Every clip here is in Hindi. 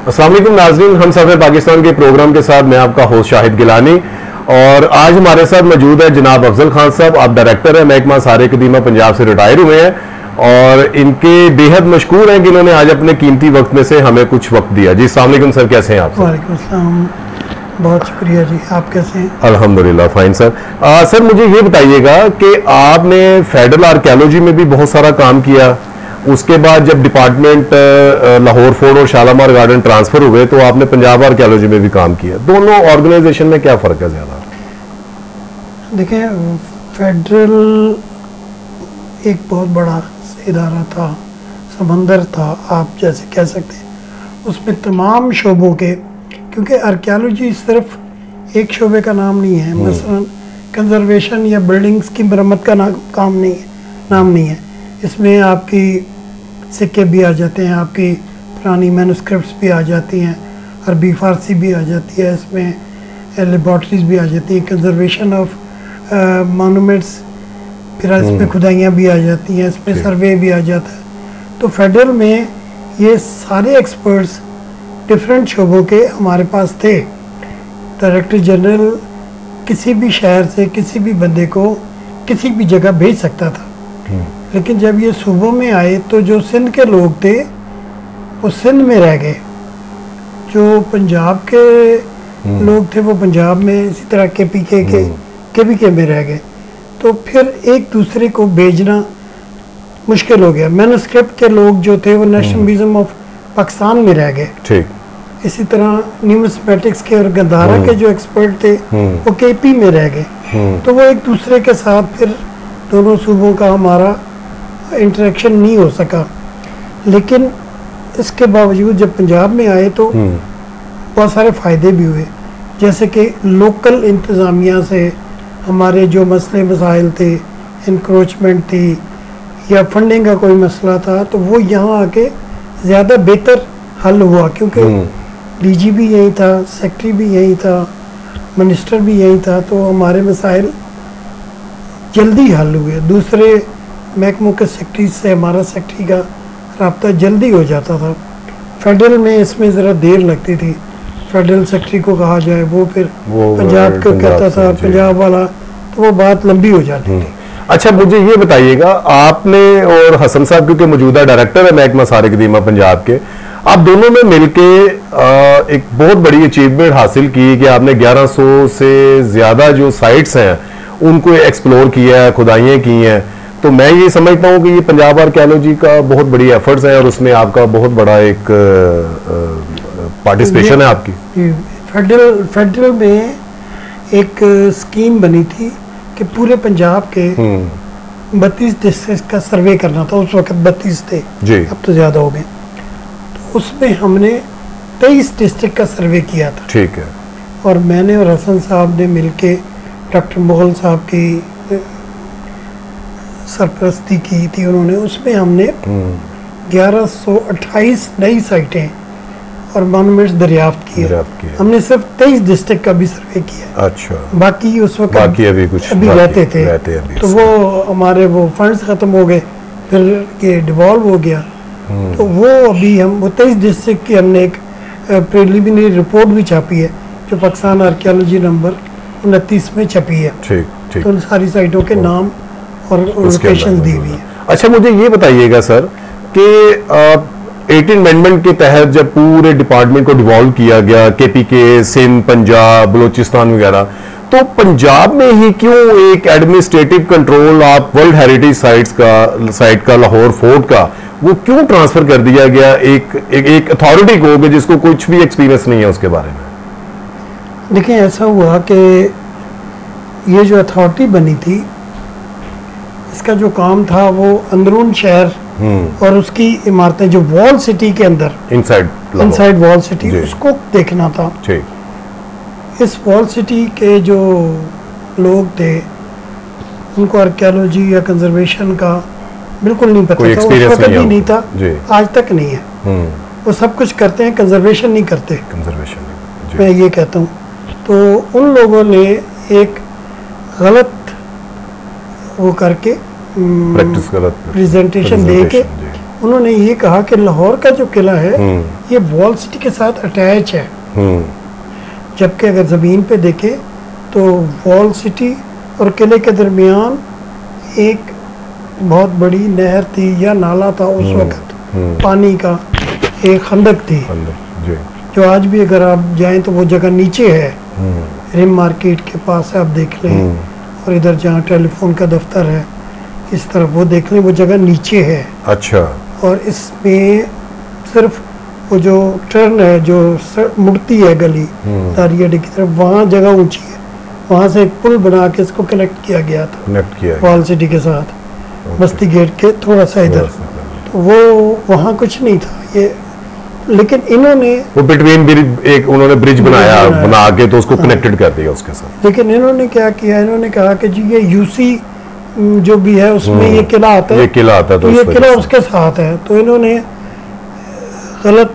अस्सलाम वालेकुम नाज़रीन, हम सफ़र पाकिस्तान के प्रोग्राम के साथ मैं आपका होस्ट शाहिद गिलानी और आज हमारे साथ मौजूद है जनाब अफजल खान साहब। आप डायरेक्टर हैं महकमा सारे कदीमा पंजाब से रिटायर हुए हैं और इनके बेहद मशकूर हैं कि इन्होंने आज अपने कीमती वक्त में से हमें कुछ वक्त दिया। जी अस्सलाम वालेकुम सर, कैसे हैं आप? वालेकुम अस्सलाम, बहुत शुक्रिया जी। आप कैसे हैं? अल्हम्दुलिल्लाह फाइन सर। सर मुझे ये बताइएगा कि आपने फेडरल आर्कियोलॉजी में भी बहुत सारा काम किया, उसके बाद जब डिपार्टमेंट लाहौर फोर्ट और शालामार गार्डन ट्रांसफर हुए तो आपने पंजाब आर्कियोलॉजी में भी काम किया। दोनों ऑर्गेनाइजेशन में क्या फ़र्क है ज़्यादा? देखें, फेडरल एक बहुत बड़ा इदारा था, समंदर था, आप जैसे कह सकते हैं। उसमें तमाम शोबों के, क्योंकि आर्कियोलॉजी सिर्फ एक शोबे का नाम नहीं है। मसलन कंजर्वेशन या बिल्डिंग्स की मरम्मत का नाम नहीं है। इसमें आपकी सिक्के भी आ जाते हैं, आपकी पुरानी मैन्युस्क्रिप्ट्स भी आ जाती हैं, अरबी फ़ारसी भी आ जाती है, इसमें लेबॉर्ट्रीज भी आ जाती हैं, कंजर्वेशन ऑफ मॉन्यूमेंट्स, फिर इसमें खुदाइयाँ भी आ जाती हैं, इसमें सर्वे भी आ जाता है। तो फेडरल में ये सारे एक्सपर्ट्स डिफरेंट शोबों के हमारे पास थे। डायरेक्टर जनरल किसी भी शहर से किसी भी बंदे को किसी भी जगह भेज सकता था, लेकिन जब ये सूबों में आए तो जो सिंध के लोग थे वो सिंध में रह गए, जो पंजाब के लोग थे वो पंजाब में, इसी तरह केपीके में रह गए। तो फिर एक दूसरे को भेजना मुश्किल हो गया। मैन्युस्क्रिप्ट के लोग जो थे वो नेशनल म्यूजियम ऑफ पाकिस्तान में रह गए। ठीक। इसी तरह न्यूमिस्मेटिक्स के और गंधारा के जो एक्सपर्ट थे वो केपी में रह गए। तो वो एक दूसरे के साथ फिर दोनों सूबों का हमारा इंटरेक्शन नहीं हो सका। लेकिन इसके बावजूद जब पंजाब में आए तो बहुत सारे फ़ायदे भी हुए, जैसे कि लोकल इंतज़ामिया से हमारे जो मसले मसाइल थे, इंक्रोचमेंट थी या फंडिंग का कोई मसला था, तो वो यहाँ आके ज़्यादा बेहतर हल हुआ, क्योंकि डीजी भी यही था, सेक्रेटरी भी यही था, मिनिस्टर भी यही था, तो हमारे मसाइल जल्दी हल हुए। दूसरे महकमों के सेक्रेटरी से हमारा सेक्रेटरी का रब्ता जल्दी हो जाता था। फेडरल में इसमें ज़रा देर लगती थी। फेडरल सेक्रेटरी को कहा जाए, वो फिर पंजाब को कहता था, पंजाब वाला, तो वो बात लंबी हो जाती थी। अच्छा मुझे ये बताइएगा, आपने और हसन साहब क्योंकि मौजूदा डायरेक्टर है महकमा सारे कदीमा पंजाब के, आप दोनों में मिलके एक बहुत बड़ी अचीवमेंट हासिल की कि आपने 1100 से ज़्यादा जो साइट्स हैं उनको एक्सप्लोर किया है, खुदाइयाँ की हैं। तो मैं ये समझता हूँ कि ये पंजाब आर्कियोलॉजी का बहुत बड़ी एफर्ट्स है और उसमें आपका बहुत बड़ा एक पार्टिसिपेशन है आपकी। फेडरल में एक स्कीम बनी थी कि पूरे पंजाब के 32 डिस्ट्रिक्ट का सर्वे करना था। उस वक्त 32 थे जी, अब तो ज़्यादा हो गए। तो उसमें हमने 23 डिस्ट्रिक्ट का सर्वे किया था। ठीक है। और मैंने और हसन साहब ने मिलके डॉक्टर मुगल साहब की सरपरस्ती की थी उन्होंने। उसमें हमने 1128 नई साइटें और मॉन्यूमेंट्स दरियाफ्त किए। हमने सिर्फ 23 डिस्ट्रिक्ट का भी सर्वे किया। अच्छा। बाकी उस वक्त अभी रहते थे, तो वो हमारे वो फंड्स ख़त्म हो गए, फिर ये डिवॉल्व हो गया। तो वो अभी हम वो 23 डिस्ट्रिक्ट की हमने एक प्रिलिमिनरी रिपोर्ट भी छापी है, जो पाकिस्तान आर्कियोलॉजी नंबर 29 में छपी है। ठीक ठीक। तो उन सारी साइटों के नाम और लोकेशन दी हुई है। अच्छा मुझे ये बताइएगा सर कि 18 अमेंडमेंट के तहत जब पूरे डिपार्टमेंट को डिवॉल्व किया गया, केपीके, सिंध, पंजाब, बलूचिस्तान वगैरह, तो पंजाब में ही क्यों एक एडमिनिस्ट्रेटिव कंट्रोल आप वर्ल्ड हेरिटेज साइट का लाहौर फोर्ट का वो क्यों ट्रांसफर कर दिया गया एक अथॉरिटी को जिसको कुछ भी एक्सपीरियंस नहीं है उसके बारे में? देखिए, ऐसा हुआ कि ये जो अथॉरिटी बनी थी, इसका जो काम था वो अंदरून शहर और उसकी इमारतें जो वॉल सिटी के अंदर इनसाइड वॉल सिटी, उसको देखना था। इस वॉल सिटी के जो लोग थे उनको आर्कियोलॉजी या कंजर्वेशन का बिल्कुल नहीं पता था, उस वक्त भी नहीं था, आज तक नहीं है। वो सब कुछ करते हैं, कंजर्वेशन नहीं करते। मैं ये कहता हूँ। तो उन लोगों ने एक गलत वो करके प्रेजेंटेशन दे के उन्होंने ये कहा कि लाहौर का जो किला है ये वॉल सिटी के साथ अटैच है, जबकि अगर ज़मीन पे देखें तो वॉल सिटी और किले के दरमियान एक बहुत बड़ी नहर थी या नाला था उस वक्त, पानी का एक खंदक थी, जो आज भी अगर आप जाएं तो वो जगह नीचे है, रिम मार्केट के पास है, आप देख लें, और इधर जहाँ टेलीफोन का दफ्तर है इस तरफ वो देख लें, वो जगह नीचे है। अच्छा। और इसमें सिर्फ वो जो टर्न है जो मुड़ती है गली दारियाडी की तरफ, वहाँ जगह ऊंची है, वहाँ से एक पुल बना के इसको कनेक्ट किया गया था, कनेक्ट किया वॉल सिटी के साथ, बस्ती गेट के थोड़ा सा इधर, तो वो वहाँ कुछ नहीं था ये, लेकिन इन्होंने वो बिटवीन एक उन्होंने ब्रिज बनाया बना के तो उसको कनेक्टेड कर दिया उसके साथ। लेकिन इन्होंने क्या किया, इन्होंने कहा कि जी ये यूसी जो भी है उसमें ये किला आता है, ये किला आता है, तो ये किला उसके साथ है, तो इन्होंने गलत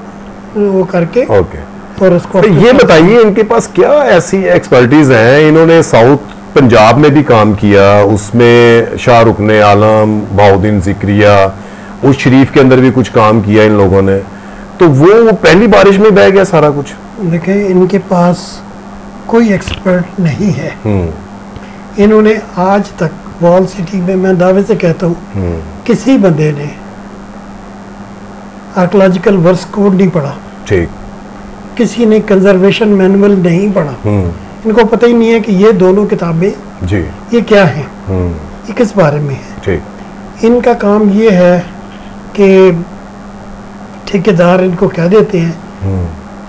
वो करके और उसको। तो ये बताइए इनके पास क्या ऐसी एक्सपर्टीज है, इन्होंने साउथ पंजाब में भी काम किया, उसमें शाहरुख ने आलम, बहाउद्दीन जिक्रिया, उस शरीफ के अंदर भी कुछ काम किया इन लोगों ने, तो वो पहली बारिश में बह गया सारा कुछ। देखिए इनके पास कोई एक्सपर्ट नहीं है, इन्होंने आज तक वॉल सिटी में, मैं दावे से कहता हूँ किसी बंदे ने आर्कोलॉजिकल वर्क्स कोड नहीं पढ़ा, ठीक, किसी ने कंजर्वेशन मैनुअल नहीं पढ़ा, इनको पता ही नहीं है कि ये दोनों किताबें जी ये क्या हैं, ये किस बारे में है, ठीक। इनका काम ये है कि ठेकेदार इनको कह देते हैं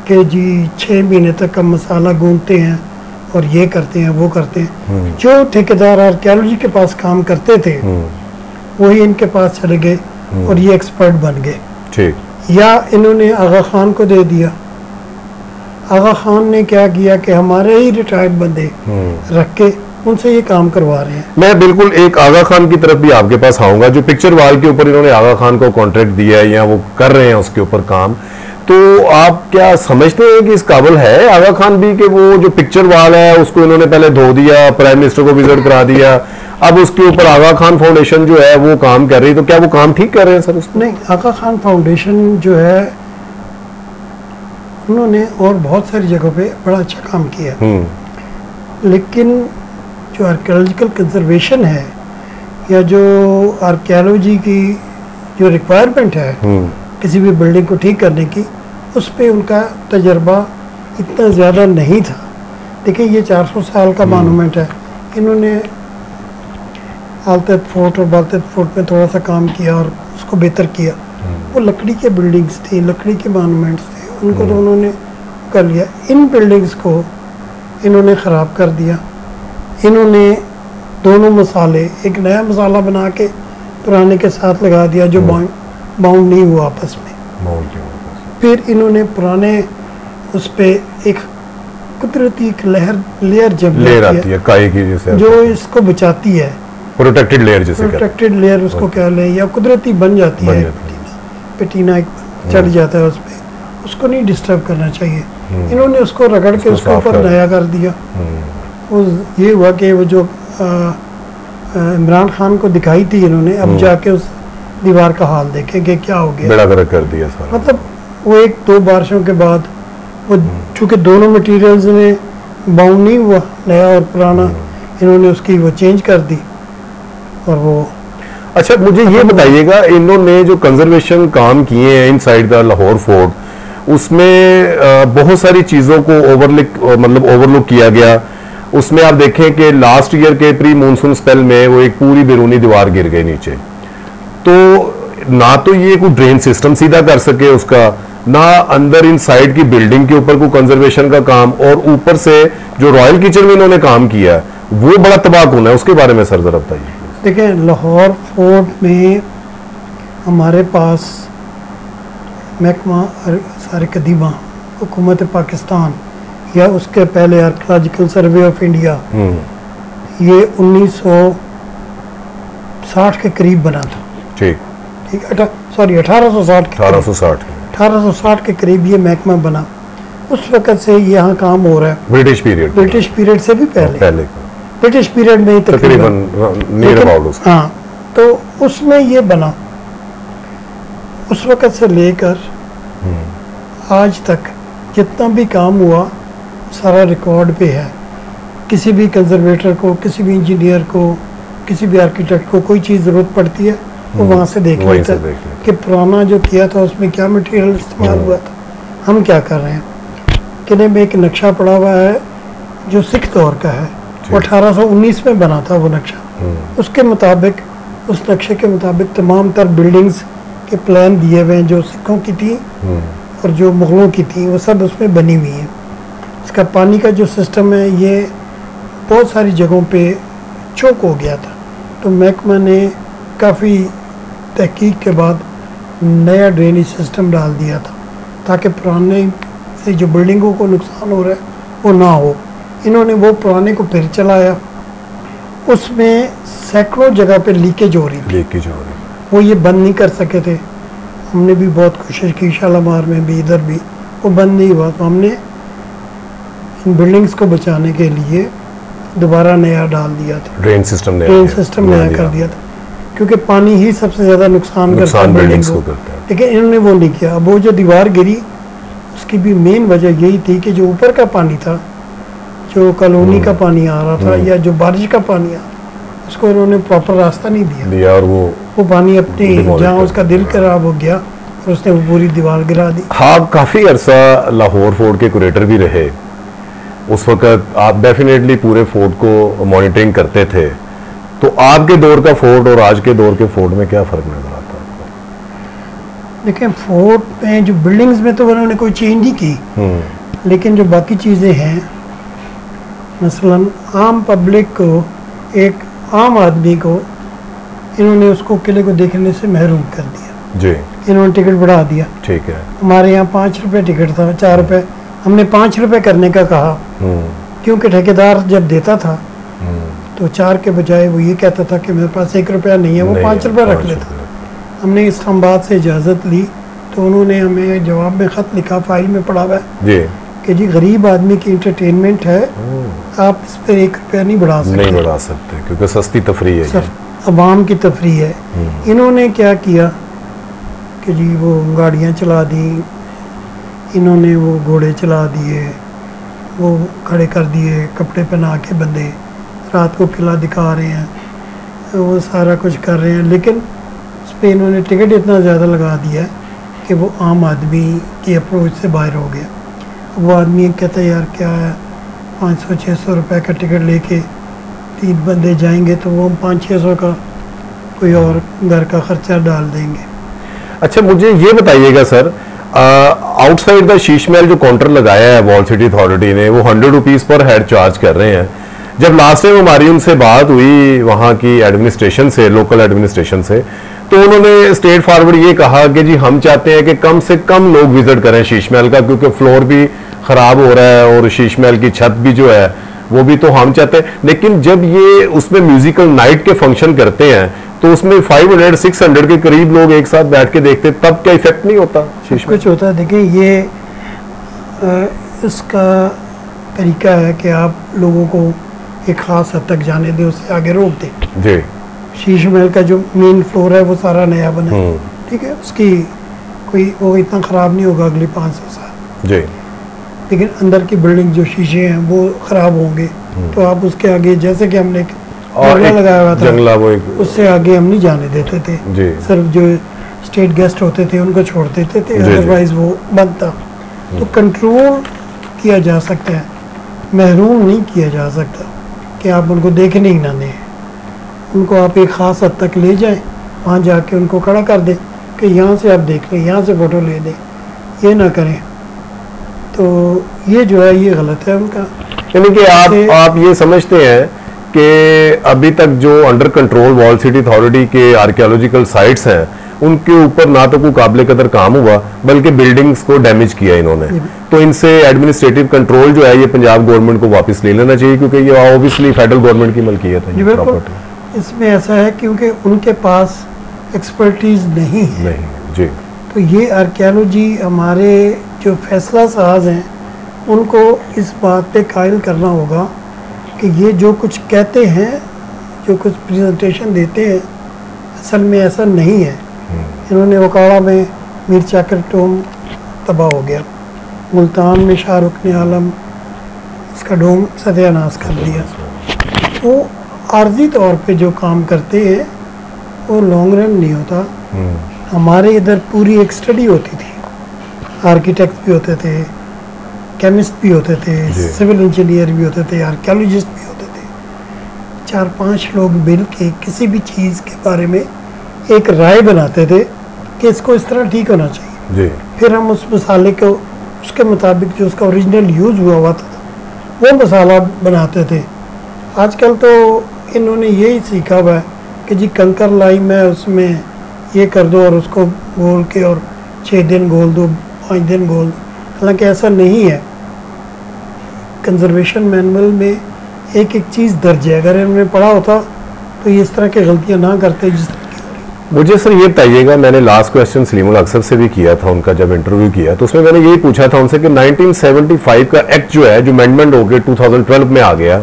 कि जी 6 महीने तक का मसाला गूंथते हैं और ये करते हैं वो करते हैं, जो ठेकेदार आर्कियोलॉजी के पास काम करते थे वही इनके पास चले गए और ये एक्सपर्ट बन गए, ठीक। या इन्होंने आगा खान को दे दिया, आगा खान ने क्या किया कि हमारे ही रिटायर्ड बंदे रख के उनसे ये काम करवा रहे हैं। मैं बिल्कुल एक आगा खान की तरफ भी आपके पास आऊंगा, जो पिक्चर वाल के ऊपर इन्होंने आगा खान को कॉन्ट्रैक्ट दिया है या वो कर रहे हैं उसके ऊपर काम, तो आप क्या समझते हैं कि इस काबिल है आगा खान भी कि वो जो पिक्चर वाल है उसको इन्होंने पहले धो दिया, प्राइम मिनिस्टर को विजिट करा दिया, अब उसके ऊपर आगा खान फाउंडेशन जो है वो काम कर रही है, तो क्या वो काम ठीक कर रहे हैं सर उसमें? नहीं, आगा खान फाउंडेशन जो है उन्होंने और बहुत सारी जगहों पे बड़ा अच्छा काम किया, लेकिन जो आर्कियोलॉजिकल कंजर्वेशन है या जो आर्कियोलॉजी की जो रिक्वायरमेंट है किसी भी बिल्डिंग को ठीक करने की, उस पर उनका तजर्बा इतना ज़्यादा नहीं था। देखिए ये 400 साल का मॉन्यूमेंट है, इन्होंने आलतत फोर्ट और बालतत फोर्ट में थोड़ा सा काम किया और उसको बेहतर किया, वो लकड़ी के बिल्डिंग्स थी, लकड़ी के मॉन्यूमेंट्स थे, उनको तो उन्होंने कर लिया। इन बिल्डिंग्स को इन्होंने ख़राब कर दिया, इन्होंने दोनों मसाले, एक नया मसाला बना के पुराने के साथ लगा दिया जो बाउंड नहीं हुआ आपस में, फिर इन्होंने पुराने उस पे एक कुदरती एक लेयर जब लेयर आती है काई की जैसे जो इसको बचाती है, प्रोटेक्टेड लेयर जैसे प्रोटेक्टेड लेयर उसको क्या ले या कुदरती बन जाती है, पेटीना एक चढ़ जाता है उस पर, उसको नहीं डिस्टर्ब करना चाहिए, इन्होंने उसको रगड़ के उसके ऊपर नया कर दिया। ये हुआ कि वो जो इमरान खान को दिखाई थी इन्होंने, अब जाके उस दीवार का हाल देखे कि क्या हो गया, बेड़ा गर्क कर दिया सारा। मतलब वो 1-2 बारिशों के बाद वो चूँकि दोनों मटेरियल्स में बाउंड नहीं हुआ, नया और पुराना, इन्होंने उसकी वो चेंज कर दी और वो। अच्छा मुझे ये बताइएगा, इन्होंने जो कंजर्वेशन काम किए हैं इनसाइड द लाहौर फोर्ट, उसमें बहुत सारी चीज़ों को ओवरलुक किया गया। उसमें आप देखें कि लास्ट ईयर के प्री मानसून स्पेल में वो एक पूरी बैरूनी दीवार गिर गई नीचे, तो ना तो ये कोई ड्रेन सिस्टम सीधा कर सके उसका, ना अंदर इन साइड की बिल्डिंग के ऊपर कोई कंजर्वेशन का काम, और ऊपर से जो रॉयल किचन में इन्होंने काम किया वो बड़ा तबाहकुन है, उसके बारे में सर जरा बताइए। देखिए लाहौर फोर्ट में हमारे पास महकमा सारे कदीमा हुकूमत पाकिस्तान या उसके पहले आर्कियोलॉजिकल सर्वे ऑफ इंडिया, ये 1960 के करीब बना था, ठीक, 1860 के करीब ये महकमा बना। उस वक़्त से यहाँ काम हो रहा है, ब्रिटिश पीरियड से भी पहले ब्रिटिश पीरियड में ही तकरीबन, हाँ, तो उसमें ये बना। उस वक़्त से लेकर आज तक जितना भी काम हुआ सारा रिकॉर्ड पे है। किसी भी कंजर्वेटर को, किसी भी इंजीनियर को, किसी भी आर्किटेक्ट को कोई चीज़ ज़रूरत पड़ती है वो वहाँ से देख लेता है कि पुराना जो किया था उसमें क्या मटेरियल इस्तेमाल हुआ था, हम क्या कर रहे हैं। किले में एक नक्शा पड़ा हुआ है जो सिख दौर का है, वो 1819 में बना था वो नक्शा। उसके मुताबिक, उस नक्शे के मुताबिक तमाम तर बिल्डिंग्स के प्लान दिए हुए हैं जो सिखों की थी और जो मुग़लों की थी, वो सब उसमें बनी हुई है। इसका पानी का जो सिस्टम है ये बहुत सारी जगहों पे चौक हो गया था, तो महकमा ने काफ़ी तहकीक के बाद नया ड्रेनेज सिस्टम डाल दिया था ताकि पुराने से जो बिल्डिंगों को नुकसान हो रहा है वो ना हो। इन्होंने वो पुराने को फिर चलाया, उसमें सैकड़ों जगह पे लीकेज हो रही थी, वो ये बंद नहीं कर सके थे। हमने भी बहुत कोशिश की, शालामार में भी, इधर भी, वो बंद नहीं हुआ। तो हमने इन बिल्डिंग्स को बचाने के लिए दोबारा नया डाल दिया था, ड्रेन सिस्टम नया कर दिया था, क्योंकि पानी ही सबसे ज़्यादा नुकसान करता है बिल्डिंग्स को। लेकिन इन्होंने वो नहीं किया। अब वो जो दीवार गिरी उसकी भी मेन वजह यही थी कि जो ऊपर का पानी था, जो कॉलोनी का पानी आ रहा था या जो बारिश का पानी आ रहा था, उसको इन्होंने प्रॉपर रास्ता नहीं दिया और वो पानी अपने जहाँ उसका दिल खराब हो गया और उसने वो पूरी दीवार गिरा दी। हाँ, काफ़ी अरसा लाहौर फोर्ट के कुरेटर भी रहे। उस वक्त आप डेफिनेटली पूरे फोर्ट को मॉनिटरिंग करते थे, तो आपके दौर का फोर्ट और आज के दौर के फोर्ट में क्या फ़र्क नजर आता है आपको? देखिए, फोर्ट में जो बिल्डिंग्स में तो उन्होंने कोई चेंज नहीं की, लेकिन जो बाकी चीज़ें हैं, मसलन आम पब्लिक को, एक आम आदमी को इन्होंने उसको किले को देखने से महरूम कर दिया जी। इन्होंने टिकट बढ़ा दिया। ठीक है। हमारे यहाँ 5 रुपये टिकट था, 4 रुपये, हमने 5 रुपये करने का कहा, क्योंकि ठेकेदार जब देता था तो 4 के बजाय वो ये कहता था कि मेरे पास 1 रुपया नहीं है, वो 5 रुपये रख लेता। हमने इस्लामाबाद से इजाज़त ली तो उन्होंने हमें जवाब में ख़त लिखा, फाइल में पड़ा हुआ है कि जी गरीब आदमी की इंटरटेनमेंट है, आप इस पर 1 रुपया नहीं बढ़ा सकते क्योंकि सस्ती तफरी है, अवाम की तफरी है। इन्होंने क्या किया कि जी वो गाड़ियाँ चला दी, इन्होंने वो घोड़े चला दिए, वो खड़े कर दिए, कपड़े पहना के बंदे रात को किला दिखा रहे हैं, वो सारा कुछ कर रहे हैं। लेकिन उस पर इन्होंने टिकट इतना ज़्यादा लगा दिया कि वो आम आदमी की अप्रोच से बाहर हो गया। वो आदमी कहता है यार क्या है, 500-600 रुपये का टिकट लेके 3 बंदे जाएंगे तो वो 500-600 का कोई और घर का खर्चा डाल देंगे। अच्छा, मुझे ये बताइएगा sir, outside the Sheesh Mahal जो काउंटर लगाया है वॉल सिटी अथॉरिटी ने, वो 100 रुपीज़ पर हेड चार्ज कर रहे हैं। जब लास्ट टाइम हमारी उनसे बात हुई वहाँ की एडमिनिस्ट्रेशन से, लोकल एडमिनिस्ट्रेशन से, तो उन्होंने स्ट्रेट फॉरवर्ड ये कहा कि जी हम चाहते हैं कि कम से कम लोग विजिट करें शीश महल का, क्योंकि फ्लोर भी ख़राब हो रहा है और शीश महल की छत भी जो है वो भी तो हम चाहते हैं। लेकिन जब ये उसमें म्यूजिकल नाइट के फंक्शन करते हैं तो उसमें 500-600 के करीब लोग एक साथ बैठ के देखते, तब क्या इफेक्ट नहीं होता? कुछ होता है। देखिए, ये इसका तरीका है कि आप लोगों को एक ख़ास हद तक जाने दें, उससे आगे रोक दें जी। शीश महल का जो मेन फ्लोर है वो सारा नया बना है, ठीक है, उसकी कोई वो इतना ख़राब नहीं होगा अगले 500 साल जी। लेकिन अंदर की बिल्डिंग जो शीशे हैं वो ख़राब होंगे, तो आप उसके आगे, जैसे कि हमने जंगला लगाया हुआ था, उससे आगे हम नहीं जाने देते थे जी। सिर्फ जो स्टेट गेस्ट होते थे उनको छोड़ देते थे, अदरवाइज वो बंद था। तो कंट्रोल किया जा सकता है, महरूम नहीं किया जा सकता कि आप उनको देखने ही ना दें। उनको आप एक ख़ास हद तक ले जाएं, वहाँ जाके उनको खड़ा कर दें कि यहाँ से आप देख लें, यहाँ से फ़ोटो ले दें, ये ना करें। तो ये जो है ये गलत है उनका। यानी कि आप ये समझते हैं कि अभी तक जो under control wall city authority के आर्कियोलॉजिकल साइट्स हैं उनके ऊपर ना तो कोई काबिल कदर काम हुआ, बल्कि बिल्डिंग्स को डैमेज किया इन्होंने। तो इनसे एडमिनिस्ट्रेटिव कंट्रोल जो है ये पंजाब गवर्नमेंट को वापस ले लेना चाहिए, क्योंकि ये ऑब्वियसली फेडरल गवर्नमेंट की मलकियत है ये प्रॉपर्टी। इसमें ऐसा है क्योंकि उनके पास एक्सपर्टीज नहीं है जी। तो ये आर्कियोलॉजी हमारे जो फैसला साज हैं उनको इस बात पे कायल करना होगा कि ये जो कुछ कहते हैं, जो कुछ प्रेजेंटेशन देते हैं, असल में ऐसा नहीं है। इन्होंने वकाड़ा में मीर चाकर टोम तबाह हो गया, मुल्तान में शाहरुख ने आलम इसका डोम सत्यानाश कर दिया। वो आर्जी तौर पे जो काम करते हैं वो लॉन्ग रन नहीं होता। हमारे इधर पूरी एक स्टडी होती थी, आर्किटेक्ट भी होते थे, केमिस्ट भी होते थे, सिविल इंजीनियर भी होते थे, आर्कियोलॉजिस्ट भी होते थे। 4-5 लोग मिल के किसी भी चीज़ के बारे में एक राय बनाते थे कि इसको इस तरह ठीक होना चाहिए जी। फिर हम उस मसाले को उसके मुताबिक जो उसका ओरिजिनल यूज़ हुआ था वो मसाला बनाते थे। आजकल तो इन्होंने यही सीखा हुआ है कि जी कंकर लाई में उसमें ये कर दो और उसको गोल के और 6 दिन गोल दो, 5 दिन गोल दो। हालांकि ऐसा नहीं है। कंजर्वेशन मैनुअल में एक एक चीज़ दर्ज है, अगर इन्होंने पढ़ा होता तो ये इस तरह की गलतियां ना करते जिस तरह की हो रही। मुझे सर ये बताइएगा, मैंने लास्ट क्वेश्चन सलीमुल अक्सर से भी किया था उनका जब इंटरव्यू किया, तो उसमें मैंने यही पूछा था उनसे कि 1975 का एक्ट जो है, जो अमेंडमेंट हो गया 2012 में आ गया,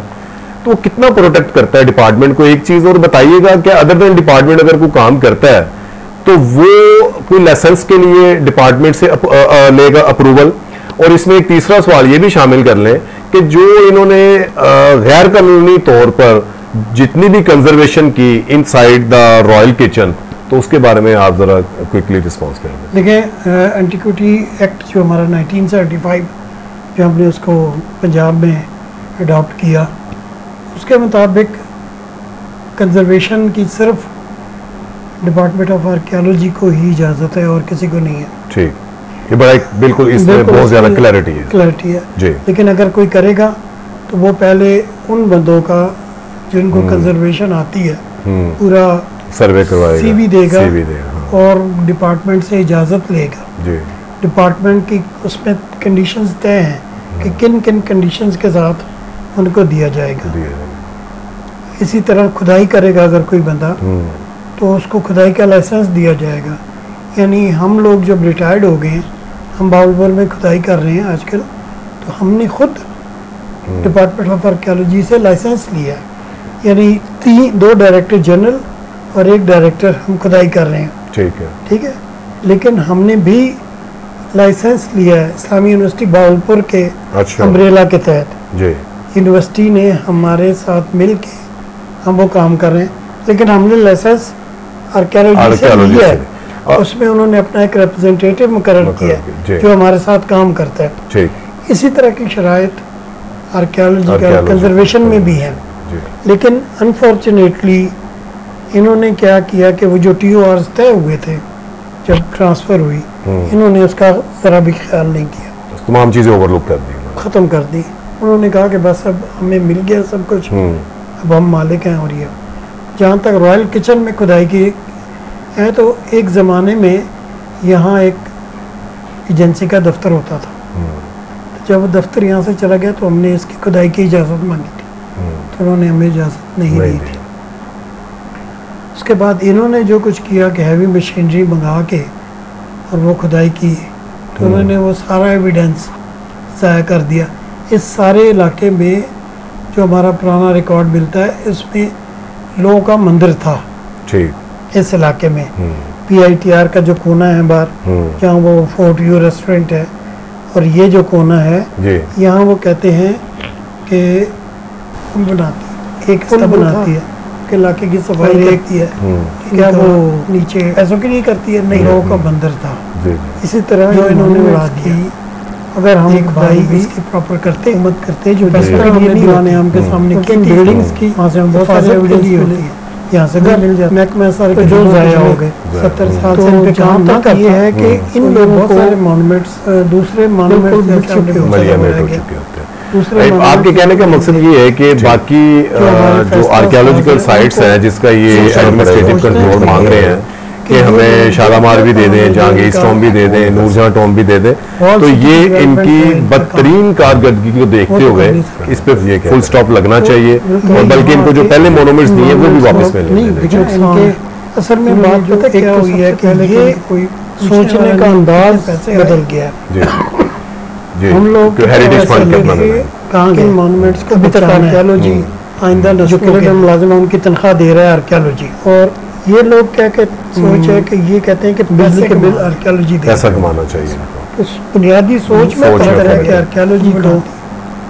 तो वो कितना प्रोटेक्ट करता है डिपार्टमेंट को? एक चीज़ और बताइएगा कि अदर देन डिपार्टमेंट अगर कोई काम करता है तो वो कोई लाइसेंस के लिए डिपार्टमेंट से लेगा अप्रूवल? और इसमें एक तीसरा सवाल ये भी शामिल कर लें कि जो इन्होंने गैर कानूनी तौर पर जितनी भी कंजर्वेशन की इनसाइड द रॉयल किचन, तो उसके बारे में आप जरा क्विकली रिस्पॉन्स करें। देखिए, एंटीक्विटी एक्ट जो हमारा 1975 जो हमने उसको पंजाब में अडॉप्ट किया, उसके मुताबिक कंजर्वेशन की सिर्फ डिपार्टमेंट ऑफ आर्कियोलॉजी को ही इजाज़त है और किसी को नहीं है। ठीक, ये बड़ा बिल्कुल इसमें बहुत ज़्यादा क्लैरिटी है जी। लेकिन अगर कोई करेगा तो वो पहले उन बंदों का जिनको कंजर्वेशन आती है पूरा सर्वे करवाएगा, सीवी देगा, हाँ। और डिपार्टमेंट से इजाज़त लेगा जी। डिपार्टमेंट की उसमें कंडीशंस तय हैं कि किन किन कंडीशंस के साथ उनको दिया जाएगा। इसी तरह खुदाई करेगा अगर कोई बंदा तो उसको खुदाई का लाइसेंस दिया जाएगा। यानी हम लोग जब रिटायर्ड हो गए, हम बाउलपुर में खुदाई कर रहे हैं आजकल, तो हमने खुद डिपार्टमेंट ऑफ आर्कियोलॉजी से लाइसेंस लिया है। यानी 2 डायरेक्टर जनरल और 1 डायरेक्टर हम खुदाई कर रहे हैं। ठीक है। लेकिन हमने भी लाइसेंस लिया है इस्लामी यूनिवर्सिटी बाउलपुर के अम्ब्रेला के तहत। यूनिवर्सिटी ने हमारे साथ मिल के हम वो काम कर रहे हैं, लेकिन हमने लाइसेंस आर्कियोलॉजी से लिया है। उसमें उन्होंने अपना एक रिप्रेजेंटेटिव मुकर्रर किया है जो हमारे साथ काम करता है। इसी तरह की शराइत आर्कियोलॉजी का कंजर्वेशन में भी है। लेकिन अनफॉर्चुनेटली इन्होंने क्या किया कि वो जो TORs तय हुए थे जब ट्रांसफ़र हुई, इन्होंने उसका ज़रा भी ख्याल नहीं किया, तमाम चीज़ें ओवरलुक कर दी, ख़त्म कर दी। उन्होंने कहा कि बस अब हमें मिल गया सब कुछ, अब हम मालिक हैं। और ये जहाँ तक रॉयल किचन में खुदाई की है, तो एक ज़माने में यहाँ एक एजेंसी का दफ्तर होता था। तो जब वो दफ्तर यहाँ से चला गया तो हमने इसकी खुदाई की इजाज़त मांगी थी, तो उन्होंने हमें इजाज़त नहीं दी थी। उसके बाद इन्होंने जो कुछ किया कि हैवी मशीनरी मंगा के और वो खुदाई की, तो उन्होंने वो सारा एविडेंस ज़ाया कर दिया। इस सारे इलाके में जो हमारा पुराना रिकॉर्ड मिलता है, इसमें लोगों का मंदिर था इस इलाके में। PITR का जो कोना है बाहर, जहाँ वो फोर्ट व्यू रेस्टोरेंट है, और ये जो कोना है यहाँ वो कहते हैं कि पुल बनाती, एक पुल बनाती है, इलाके की सफाई करती है। क्या वो नीचे ऐसों की नहीं करती है, नहीं, लोगों का मंदिर था। इसी तरह जो इन्होंने उड़ा दी, अगर हम एक भाई इसकी प्रॉपर करते मत करते जो दीवाने के सामने की बिल्डिंग्स की, वहाँ से हम बहुत सारे एविडेंस होती है, यहाँ से मिल जाता महकमा सारे के जो ज़ाया हो गए 70 साल से इन पे काम ना कर। ये है कि इन लोगों को सारे मॉन्यूमेंट्स दूसरे मॉन्यूमेंट्स मिल चुके होते हैं। आपके कहने का मकसद ये है कि बाकी जो आर्कियोलॉजिकल साइट्स हैं जिसका ये एडमिनिस्ट्रेटिव कंट्रोल मांग रहे हैं कि हमें शालामार भी दे दें, जहांगीर टॉम भी दे दें, नूरजहां टॉम भी दे दें, तो ये इनकी बदतरीन कारकर्दगी को देखते हुए इस पे फुल स्टॉप लगना चाहिए, और बल्कि इनको जो पहले मोनूमेंट्स दिए वो भी वापस मिलने। असल में बात पता क्या हुई है कि ये कोई सोचने का अंदाज बदल गया है। हम लोग हेरिटेज फंड कहाँ के मॉन्यूमेंट्स को आर्कियोलॉजी आइंदा जो मुलाजिम उनकी तनख्वाह दे रहा है आर्कियोलॉजी, और ये लोग क्या कहते सोच है कि ये कहते हैं कि बिजली के बिल आर्कियोलॉजी दे, पैसा कमाना चाहिए। उस बुनियादी सोच में सोच में तरह फर्क की है। आर्कियोलॉजी को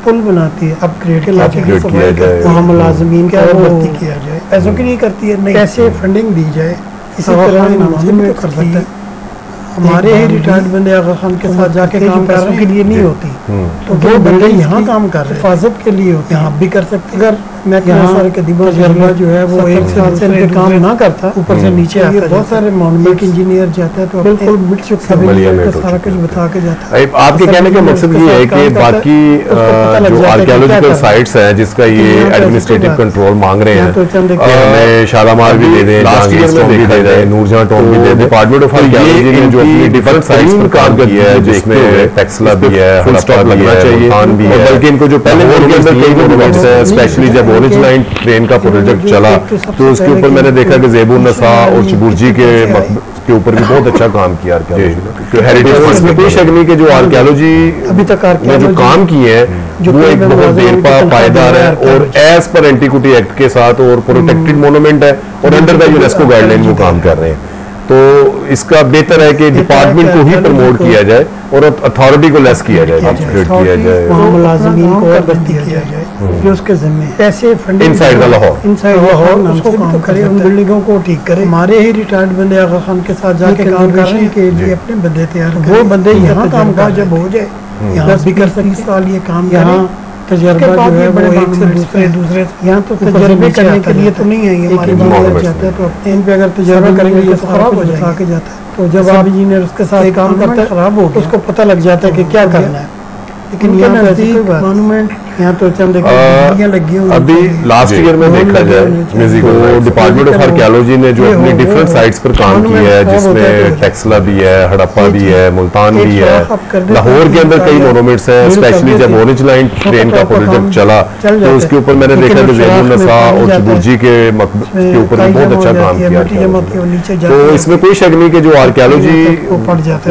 पुल बनाती है, अपग्रेड अपग्रेड किया जाए, वहाँ मुलाजमीन का भर्ती किया जाए, पैसों की नहीं करती है, नहीं कैसे फंडिंग दी जाए, इसी तरह इमाम भी कर सकता है। हमारे ही रिटायर्ड बंदे आगा खान के साथ जाके काम पैसों के लिए नहीं होती, तो वो बंदे यहाँ काम कर रहे हैं, हिफाजत के लिए होते हैं, आप भी कर सकते हैं। अगर मैं सारे कदीमा तजर्बा जो है वो एक साल से इनके काम ना करता, ऊपर से नीचे आता, बहुत सारे मॉन्यूमेंट इंजीनियर जाता है तो बिल्कुल मिट चुका है, सारा कुछ बता के जाता है। आपके कहने का मकसद ये है कि बाकी जो आर्कियोलॉजिकल साइट्स हैं जिसका ये एडमिनिस्ट्रेटिव कंट्रोल मांग रहे हैं, हमें शालामार भी दे दें, जहांगीर भी दे दें, नूरजहां टॉम भी दे दें, डिपार्टमेंट ऑफ आर्कियोलॉजी ने जो अपनी डिफरेंट साइट्स पर काम किया है, जिसमें टैक्सला भी है, हड़प्पा भी है, मुल्तान भी है, बल्कि इनको जो पहले के अंदर कई मॉन्यूमेंट्स हैं, स्पेशली जब ऑरेंज लाइन ट्रेन का प्रोजेक्ट चला तो उसके ऊपर मैंने देखा कि ज़ेबुन नसा और चबुर्जी के ऊपर भी बहुत अच्छा काम किया हेरिटेज फंड में। कोई शक नहीं कि जो आर्कियोलॉजी अभी तक ने जो काम किए हैं वो एक बहुत देरपा पायदार है और एज पर एंटीक्विटी एक्ट के साथ और प्रोटेक्टेड मोन्यूमेंट है और अंडर द यूनेस्को गाइडलाइन वो काम कर रहे हैं। तो इसका बेहतर है कि डिपार्टमेंट को ही प्रमोट किया जाए और अथॉरिटी को लेस किया जाए, अपग्रेड किया जाए, मुलाजिमीन को और भर्ती किया जाए जो उसके जिम्मे पैसे फंडिंग इनसाइड लाहौर उसको काम करे, उन बिल्डिंगों को ठीक करे। हमारे ही रिटायर्ड बंदे आगा खान के साथ जाके काम कर रहे हैं के लिए अपने बंदे तैयार, वो बंदे यहाँ काम का जब हो जाए यहाँ भी कर 30 साल ये काम यहाँ तजर्बा जो है वो एक से दूसरे यहाँ तो तजर्बे करने के लिए तो नहीं है, ये हमारे बाहर जाते हैं तो अपने इन पे अगर तजर्बा करेंगे ये तो खराब हो जाएगा के जाता है। तो जब आप इंजीनियर उसके साथ काम करता है खराब हो तो उसको पता लग जाता है कि क्या करना है। लेकिन यहाँ नजदीक मॉन्यूमेंट यहाँ तो चंद लगी हुई अभी लास्ट ईयर में देखा जाए तो डिपार्टमेंट ऑफ आर्कियोलॉजी ने जो अपनी डिफरेंट साइट्स पर काम किया है, जिसमें टैक्सला भी है, हड़प्पा भी है, मुल्तान भी है, लाहौर के अंदर कई मोन्यूमेंट्स हैं, स्पेशली जब ऑरेंज लाइन ट्रेन का प्रोजेक्ट चला तो उसके ऊपर मैंने देखा कि ज़ेबुन नसा और चबुर्जी के ऊपर भी बहुत अच्छा काम किया। तो इसमें कोई शक नहीं कि जो आर्कियोलॉजी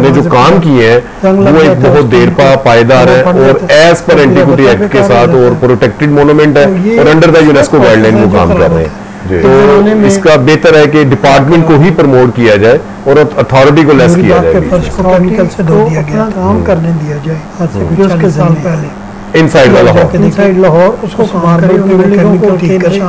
ने जो काम किए हैं वो एक बहुत देरपा पायदार है और एज पर एंटीक्विटी एक्ट के साथ और प्रोटेक्टेड मोन्यूमेंट है और अंडर द यूनेस्को गाइडलाइन वो काम कर रहे हैं। तो इसका बेहतर है कि डिपार्टमेंट को ही प्रमोट किया जाए और अथॉरिटी को लेस किया जाए, केमिकल से धो दिया गया, काम करने दिया जाए आज से कुछ 40 साल पहले इनसाइड लाहौर उसको काम करे, उन बिल्डिंगों को ठीक करे,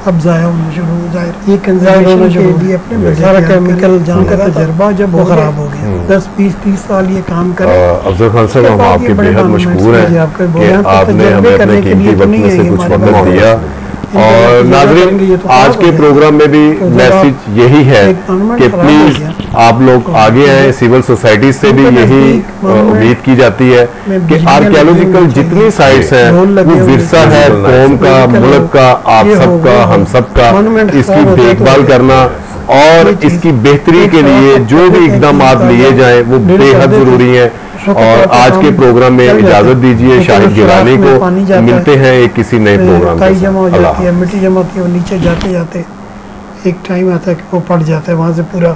अब जाया होना शुरू हो जाए, ये कंजर्वेशन के लिए अपने सारा केमिकल जान का तजर्बा जब वो खराब हो गया 10 20 30 साल ये काम करे। अफजल खान साहब हम आपके बेहद मशहूर हैं कि आपने हमें अपने कीमती वक्त में से कुछ वक्त दिया और नाज़रीन आज के प्रोग्राम में भी मैसेज यही है कि प्लीज आप लोग आगे आए, सिविल सोसाइटी से भी यही उम्मीद की जाती है कि आर्कियोलॉजिकल जितनी साइट्स हैं वो विरसा है कौम का, मुल्क का, आप सबका, हम सबका, इसकी देखभाल करना और इसकी बेहतरी के लिए जो भी इकदाम लिए जाएं वो बेहद जरूरी है। और आज के प्रोग्राम में इजाजत दीजिए शाहिद गिलानी को, मिलते हैं एक किसी नए प्रोग्राम में। जमा हो जाती है, मिट्टी जमा होती है, वो नीचे जाते जाते एक टाइम आता है कि वो फट जाता है, वहाँ से पूरा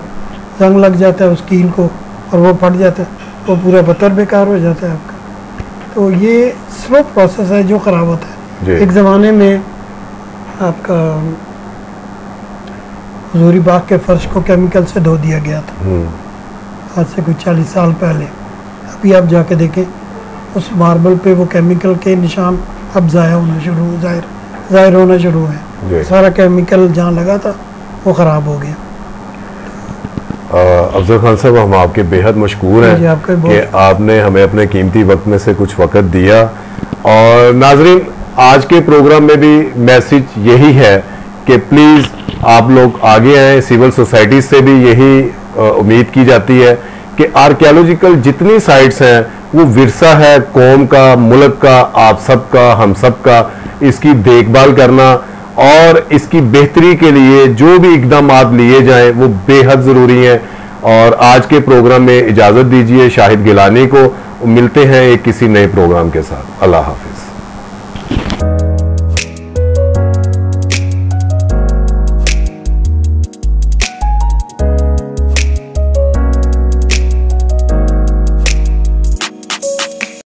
जंग लग जाता है उस कील को और वो फट जाता है, वो पूरा पत्थर बेकार हो जाता है आपका। तो ये स्लो प्रोसेस है जो ख़राब होता है। एक ज़माने में आपका हजूरी बाग के फर्श को केमिकल से धो दिया गया था आज से कुछ 40 साल पहले। अभी आप जाके देखें उस मार्बल पे वो केमिकल के निशान अब ज़ाया होना शुरू, ज़ाहिर होना शुरू है। सारा केमिकल जहाँ लगा था वो ख़राब हो गया। अफजल खान साहब हम आपके बेहद मशकूर हैं कि आपने हमें अपने कीमती वक्त में से कुछ वक्त दिया। और नाजरीन आज के प्रोग्राम में भी मैसेज यही है कि प्लीज़ आप लोग आगे आएँ, सिविल सोसाइटी से भी यही उम्मीद की जाती है कि आर्कियोलॉजिकल जितनी साइट्स हैं वो विरसा है कौम का, मुल्क का, आप सबका, हम सबका, इसकी देखभाल करना और इसकी बेहतरी के लिए जो भी इकदाम लिए जाएं वो बेहद ज़रूरी हैं। और आज के प्रोग्राम में इजाज़त दीजिए शाहिद गिलानी को, मिलते हैं एक किसी नए प्रोग्राम के साथ। अल्लाह हाफिज़।